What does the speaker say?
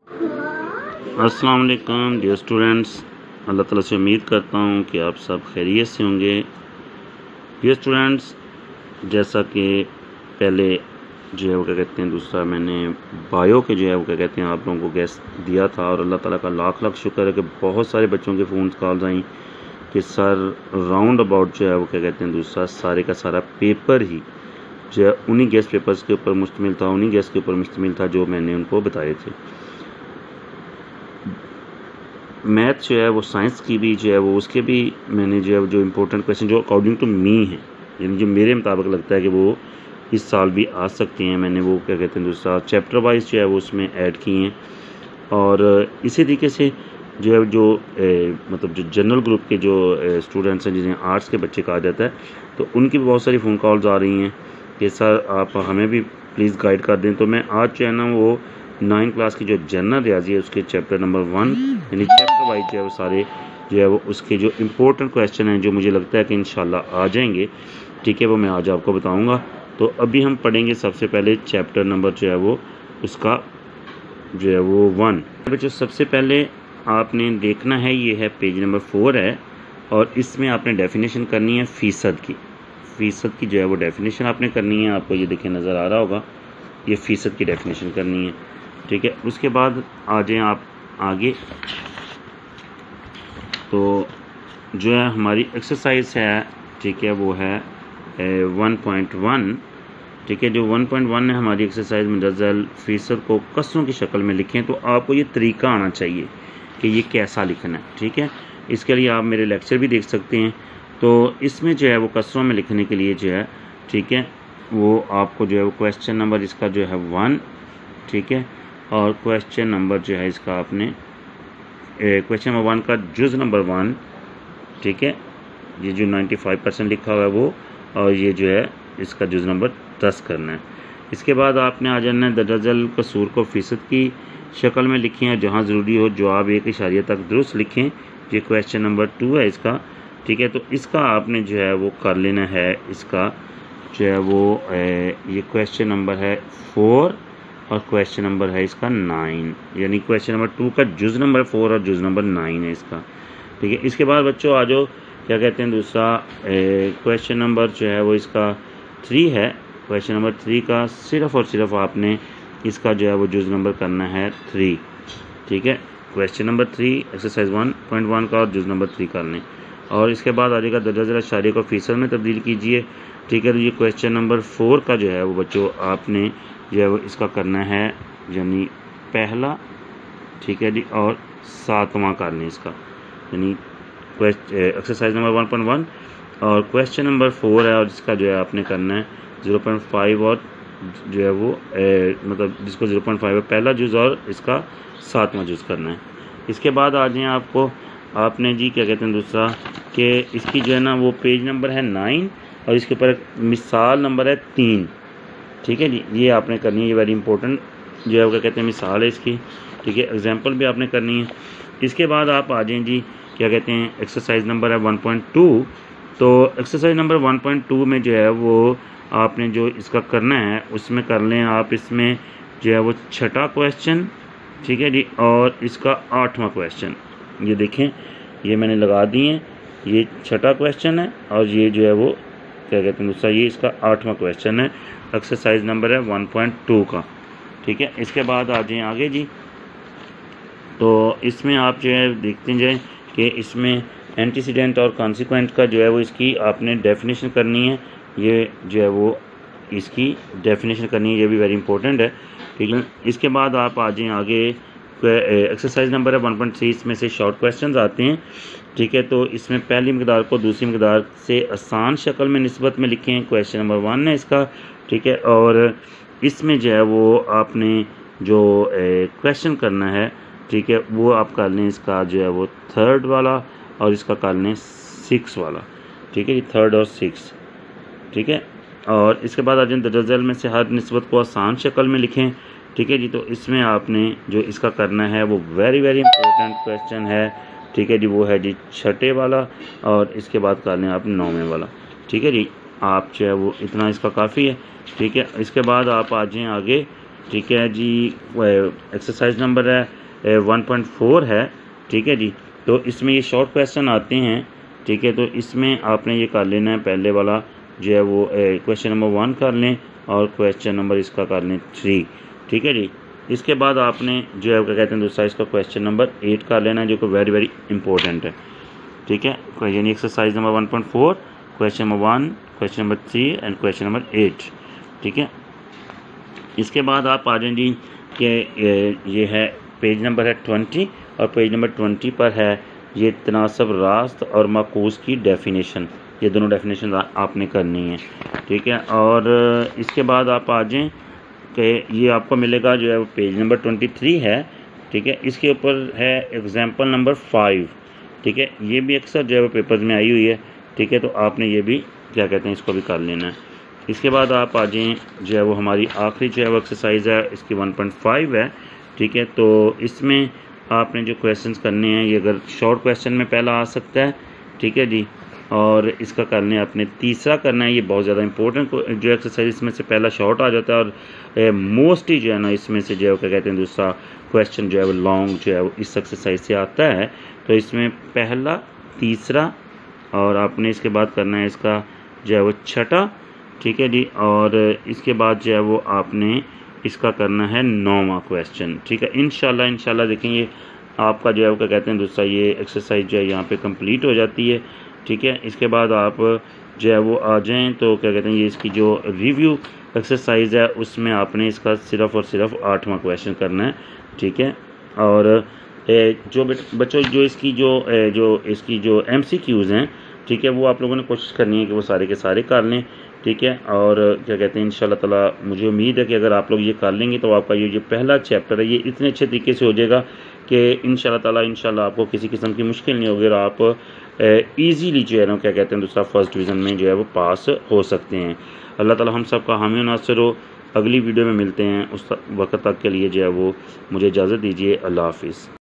अस्सलाम वालेकुम dear students, अल्लाह ताला से उम्मीद करता हूँ कि आप सब खैरियत से होंगे। डियर स्टूडेंट्स, जैसा कि पहले जो है वो क्या कहते हैं दूसरा मैंने बायो के जो है वो क्या कहते हैं आप लोगों को गैस दिया था, और अल्लाह ताला का लाख लाख शुक्र है कि बहुत सारे बच्चों के फ़ोन कॉल्स आई कि सर राउंड अबाउट जो है वो क्या कहते हैं दूसरा सारे का सारा पेपर ही जो है उन्हीं गैस पेपर्स के ऊपर मुश्तमिल था, उन्हीं गैस के ऊपर मुश्तमिल था जो मैंने उनको बताए थे। मैथ जो है वो साइंस की भी जो है वो उसके भी मैंने जो है जो इम्पोर्टेंट क्वेश्चन जो अकॉर्डिंग टू मी हैं, यानी जो मेरे मुताबिक लगता है कि वो इस साल भी आ सकते हैं, मैंने वो क्या कहते हैं दूसरा चैप्टर वाइज जो है वो उसमें ऐड किए हैं। और इसी तरीके से जो है जो मतलब जो जनरल ग्रुप के जो स्टूडेंट्स हैं जिन्हें आर्ट्स के बच्चे कहा जाता है, तो उनकी भी बहुत सारी फ़ोन कॉल्स आ रही हैं कि सर आप हमें भी प्लीज़ गाइड कर दें। तो मैं आज जो है ना वो 9 क्लास की जो जनरल रियाजी है उसके चैप्टर नंबर 1 यानी चैप्टर वाइज जो है वो सारे जो है वो उसके जो इम्पोर्टेंट क्वेश्चन हैं जो मुझे लगता है कि इंशाल्लाह आ जाएंगे, ठीक है, वो मैं आज आपको बताऊंगा। तो अभी हम पढ़ेंगे सबसे पहले चैप्टर नंबर जो है वो उसका जो है वो 1। बच्चों सबसे पहले आपने देखना है ये है पेज नंबर 4 है, और इसमें आपने डेफिनेशन करनी है फ़ीसद की जो है वो डेफिनेशन आपने करनी है। आपको ये देखें नज़र आ रहा होगा, ये फ़ीसद की डेफिनेशन करनी है, ठीक है। उसके बाद आ जाएँ आप आगे, तो जो है हमारी एक्सरसाइज है, ठीक है, वो है 1.1, ठीक है। जो 1.1 है हमारी एक्सरसाइज मुंदज़ल फ़ीसद को कसरों की शक्ल में लिखें। तो आपको ये तरीका आना चाहिए कि ये कैसा लिखना है, ठीक है। इसके लिए आप मेरे लेक्चर भी देख सकते हैं। तो इसमें जो है वो कसरों में लिखने के लिए जो है, ठीक है, वो आपको जो है वो क्वेश्चन नंबर इसका जो है 1, ठीक है, और क्वेश्चन नंबर जो है इसका आपने क्वेश्चन नंबर 1 का जुज़ नंबर 1, ठीक है, ये जो 95% लिखा हुआ है वो, और ये जो है इसका जुज़ नंबर 10 करना है। इसके बाद आपने आ जाना है दरअसल कसूर को फ़ीसद की शक्ल में लिखें, और जहाँ ज़रूरी हो जवाब 1 इशारिया तक दुरुस्त लिखें। ये क्वेश्चन नंबर 2 है इसका, ठीक है। तो इसका आपने जो है वो कर लेना है, इसका जो है वो ये क्वेश्चन नंबर है 4 और क्वेश्चन नंबर है इसका 9, यानी क्वेश्चन नंबर 2 का जुज़ नंबर 4 और जुज़ नंबर 9 है इसका, ठीक है। इसके बाद बच्चों आ जाओ क्या कहते हैं दूसरा क्वेश्चन नंबर जो है वो इसका 3 है। क्वेश्चन नंबर 3 का सिर्फ़ और सिर्फ आपने इसका जो है वो जुज़ नंबर करना है 3, ठीक है। क्वेश्चन नंबर 3 एक्सरसाइज 1.1 का और जुज़ नंबर 3 कर लें। और इसके बाद आ जाएगा दरअसल इशारे को फ़ीसद में तब्दील कीजिए, ठीक है। तो ये क्वेश्चन नंबर 4 का जो है वो बच्चों आपने जो है वो इसका करना है, यानी पहला, ठीक है जी, और 7वां कर लें इसका, यानी एक्सरसाइज नंबर 1.1 और क्वेश्चन नंबर 4 है, और इसका जो है आपने करना है 0.5 और जो है वो मतलब जिसको 0.5 है पहला जुज़ और इसका 7वां जुज़ करना है। इसके बाद आ जाएँ आपने जी क्या कहते हैं दूसरा कि इसकी जो है ना वो पेज नंबर है 9 और इसके ऊपर मिसाल नंबर है 3, ठीक है जी। ये आपने करनी है, ये वेरी इंपॉर्टेंट जो है क्या कहते हैं मिसाल है इसकी, ठीक है। एग्जांपल भी आपने करनी है। इसके बाद आप आ जाएँ जी क्या कहते हैं एक्सरसाइज नंबर है 1.2। तो एक्सरसाइज नंबर 1.2 में जो है वो आपने जो इसका करना है उसमें कर लें आप इसमें जो है वो 6ठा क्वेश्चन, ठीक है जी, और इसका 8वां क्वेश्चन। ये देखें ये मैंने लगा दिए हैं, ये 6ठा क्वेश्चन है और ये जो है वो क्या कहते हैं दूसरा ये इसका 8वां क्वेश्चन है। एक्सरसाइज नंबर है 1.2 का, ठीक है। इसके बाद आ जाएँ आगे जी। तो इसमें आप जो है देखते जाएँ कि इसमें एंटीसीडेंट और कॉन्सिक्वेंट का जो है वो इसकी आपने डेफिनेशन करनी है। ये जो है वो इसकी डेफिनेशन करनी है, ये भी वेरी इंपॉर्टेंट है, ठीक है। इसके बाद आप आ जाएँ आगे एक्सरसाइज नंबर है 1.3, इसमें से शॉर्ट क्वेश्चंस आते हैं, ठीक है। तो इसमें पहली मकदार को दूसरी मकदार से आसान शक्ल में निस्बत में लिखें, क्वेश्चन नंबर 1 है इसका, ठीक है। और इसमें जो है वो आपने जो क्वेश्चन करना है, ठीक है, वो आप कर लें इसका जो है वो 3rd वाला और इसका कर लें 6 वाला, ठीक है जी, 3rd और 6, ठीक है। और इसके बाद आ जाए दरअसल में से हर निस्बत को आसान शक्ल में लिखें, ठीक है जी। तो इसमें आपने जो इसका करना है वो वेरी वेरी इंपॉर्टेंट क्वेश्चन है, ठीक है जी, वो है जी 6ठे वाला और इसके बाद कर लें आप 9वें वाला, ठीक है जी। आप जो है वो इतना इसका काफ़ी है, ठीक है। इसके बाद आप आ जाएँ आगे, ठीक है जी। एक्सरसाइज नंबर है 1.4 है, ठीक है जी। तो इसमें ये शॉर्ट क्वेश्चन आते हैं, ठीक है। तो इसमें आपने ये कर लेना है, पहले वाला जो है वो क्वेश्चन नंबर 1 कर लें और क्वेश्चन नंबर इसका कर लें 3, ठीक है जी। इसके बाद आपने जो है क्या कहते हैं दूसरा इसका क्वेश्चन नंबर 8 कर लेना है, जो कि वेरी वेरी इंपॉर्टेंट है, ठीक है। यानी exercise number 1.4, question number 1, question number 3 and question number 8, ठीक है। इसके बाद आप आ जाएं जी कि ये है पेज नंबर है 20 और पेज नंबर 20 पर है ये तनासब रास्त और माकूस की डेफिनेशन, ये दोनों डेफिनेशन आपने करनी है, ठीक है। और इसके बाद आप आ जाएं कि ये आपको मिलेगा जो है वो पेज नंबर 23 है, ठीक है। इसके ऊपर है एग्जाम्पल नंबर 5, ठीक है। ये भी अक्सर जो है वो पेपर्स में आई हुई है, ठीक है। तो आपने ये भी क्या कहते हैं इसको भी कर लेना है। इसके बाद आप आ जाएँ जो है वो हमारी आखिरी जो है वो एक्सरसाइज है, इसकी 1.5 है, ठीक है। तो इसमें आपने जो क्वेश्चंस करने हैं, ये अगर शॉर्ट क्वेश्चन में पहला आ सकता है, ठीक है जी। और इसका करने आपने तीसरा करना है, ये बहुत ज़्यादा इंपॉर्टेंट जो एक्सरसाइज इसमें से पहला शॉर्ट आ जाता है और मोस्टली जो है ना इसमें से जो है क्या कहते हैं दूसरा क्वेश्चन जो है वो लॉन्ग जो है वो इस एक्सरसाइज से आता है। तो इसमें पहला, तीसरा और आपने इसके बाद करना है इसका जो है वो छठा, ठीक है जी। और इसके बाद जो है वो आपने इसका करना है 9वां क्वेश्चन, ठीक है। इंशाल्लाह देखेंगे आपका जो है वो क्या कहते हैं दूसरा ये एक्सरसाइज जो है यहाँ पे कंप्लीट हो जाती है, ठीक है। इसके बाद आप जो है वो आ जाएं तो क्या कहते हैं ये इसकी जो रिव्यू एक्सरसाइज है उसमें आपने इसका सिर्फ़ और सिर्फ 8वां क्वेश्चन करना है, ठीक है। और जो बच्चों जो इसकी जो MCQs हैं, ठीक है, वो आप लोगों ने कोशिश करनी है कि वो सारे के सारे कर लें, ठीक है। और क्या कहते हैं इंशाल्लाह ताला मुझे उम्मीद है कि अगर आप लोग ये कर लेंगे तो आपका ये जो पहला चैप्टर है ये इतने अच्छे तरीके से हो जाएगा कि इंशाल्लाह आपको किसी किस्म की मुश्किल नहीं होगी और आप ईज़िली जो है ना क्या कहते हैं दूसरा फर्स्ट डिवीज़न में जो है वो पास हो सकते हैं। अल्लाह ताला हम सब का हामी और नासिर हो। अगली वीडियो में मिलते हैं, उस वक्त तक के लिए जो है वो मुझे इजाज़त दीजिए। अल्लाह हाफिज़।